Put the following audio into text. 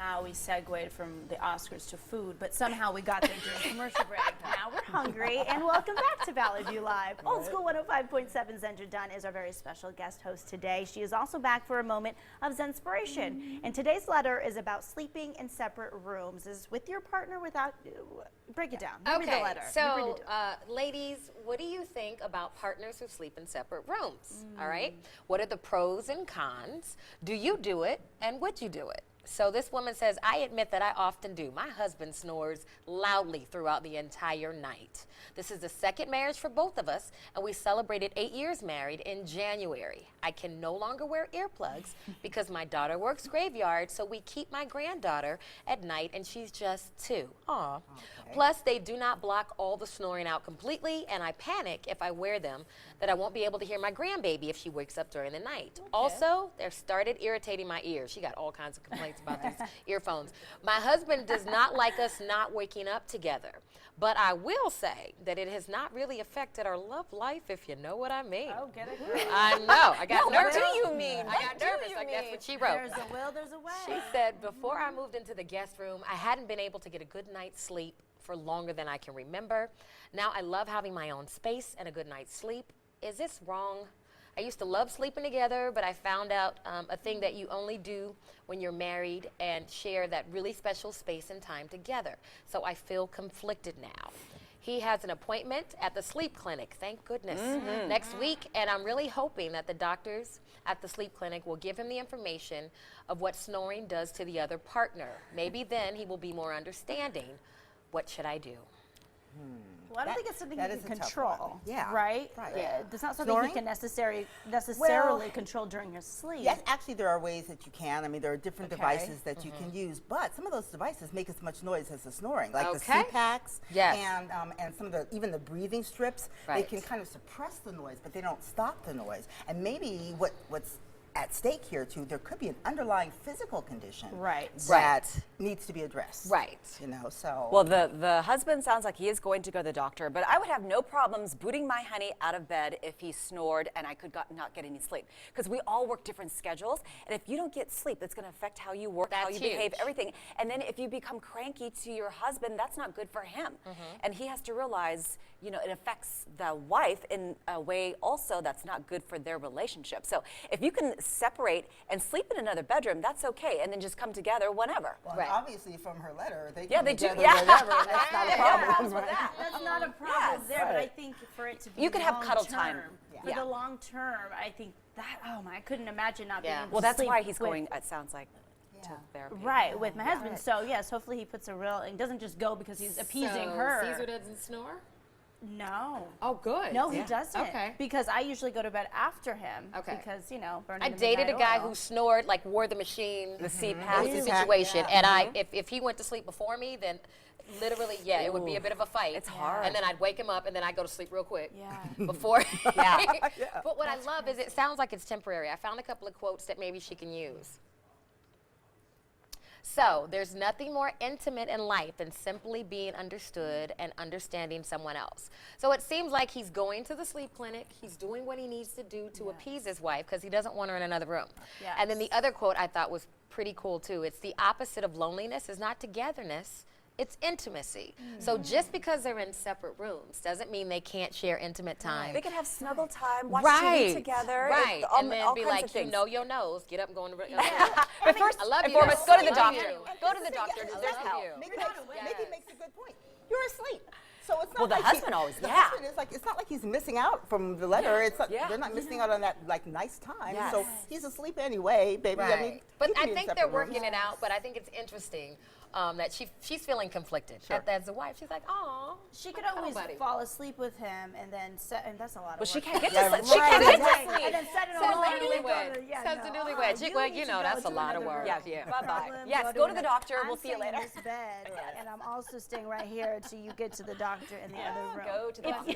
how we segued from the Oscars to food, but somehow we got there during commercial break. Now we're hungry, and welcome back to Valley View Live. Old School 105.7 Zendra Dunn is our very special guest host today. She is also back for a moment of Zenspiration. And today's letter is about sleeping in separate rooms. Is with your partner without... break it down. Give me the letter. So, ladies, what do you think about partners who sleep in separate rooms? All right? What are the pros and cons? Do you do it, and would you do it? So this woman says, I admit that I often do. My husband snores loudly throughout the entire night. This is the second marriage for both of us, and we celebrated 8 years married in January. I can no longer wear earplugs because my daughter works graveyard, so we keep my granddaughter at night, and she's just 2. Aw. Okay. Plus, they do not block all the snoring out completely, and I panic if I wear them that I won't be able to hear my grandbaby if she wakes up during the night. Okay. Also, they've started irritating my ears. She got all kinds of complaints about these earphones. My husband does not like us not waking up together, but I will say that it has not really affected our love life, if you know what I mean. Oh, get it, girl. I know. I got nervous. What do you mean? I got nervous. Like, that's what she wrote. There's a will, there's a way. She said, before I moved into the guest room, I hadn't been able to get a good night's sleep for longer than I can remember. Now I love having my own space and a good night's sleep. Is this wrong? I used to love sleeping together, but I found out a thing that you only do when you're married and share that really special space and time together. So I feel conflicted now. He has an appointment at the sleep clinic, thank goodness, next week, and I'm really hoping that the doctors at the sleep clinic will give him the information of what snoring does to the other partner. Maybe then he will be more understanding. What should I do? Well, I don't think it's something he can control. Yeah. Right? Right. Yeah. It's not something he can necessarily control during his sleep. Yes, actually there are ways that you can. I mean, there are different devices that you can use, but some of those devices make as much noise as the snoring, like the CPAPs and some of the, even the breathing strips. They can kind of suppress the noise, but they don't stop the noise. And maybe what's at stake here too, there could be an underlying physical condition that needs to be addressed. You know, so. Well, the husband sounds like he is going to go to the doctor, but I would have no problems booting my honey out of bed if he snored and I could not get any sleep. Because we all work different schedules, and if you don't get sleep, it's going to affect how you work, how you behave, everything. And then if you become cranky to your husband, that's not good for him. And he has to realize, you know, it affects the wife in a way also that's not good for their relationship. So if you can separate and sleep in another bedroom, that's okay, and then just come together whenever. Well, obviously from her letter, they they do. Whenever, and that's not a problem. That's not a problem there, but I think for it to be you could have cuddle time. For the long term, I think that, oh my, I couldn't imagine not being able to Well, that's sleep why he's going, it sounds like, to therapy. Right, with my husband. So yes, hopefully he puts a real, and doesn't just go because he's appeasing her. Caesar doesn't snore? No. Oh, good. No, he doesn't. Okay. Because I usually go to bed after him. Okay. Because, you know, burning I dated a guy who snored, like wore the machine. The CPAP. It was a situation. And if he went to sleep before me, then literally, it would be a bit of a fight. It's hard. And then I'd wake him up, and then I'd go to sleep real quick. Yeah. Before. But what I love is it sounds like it's temporary. I found a couple of quotes that maybe she can use. So, there's nothing more intimate in life than simply being understood and understanding someone else. So it seems like he's going to the sleep clinic. He's doing what he needs to do to appease his wife because he doesn't want her in another room. And then the other quote I thought was pretty cool too. It's the opposite of loneliness is not togetherness. It's intimacy. So just because they're in separate rooms doesn't mean they can't share intimate time. They can have snuggle time, watch TV together. And then be like, you know your nose, get up and go in the room. But first, I love you. Foremost, go to the doctor. Go to the doctor. There's help. Maybe makes a good point. You're asleep. So it's not well, the like husband always, the husband is like, it's not like he's missing out from the letter. It's like, they're not missing out on that like nice time. So he's asleep anyway, baby. I mean, but I think they're working it out. But I think it's interesting that she's feeling conflicted. As a wife, she's like, oh. She could always fall asleep with him and then and that's a lot of work. Well, she can't get to sleep. She can't get to sleep. And then set it Says on the newlywed. Says the newlywed. Well, you know, that's a lot of work. Bye-bye. Yes, go to the doctor. We'll see you later. I'm staying in this bed, and I'm also staying right here until you get to the doctor in the other room. Go to the doctor.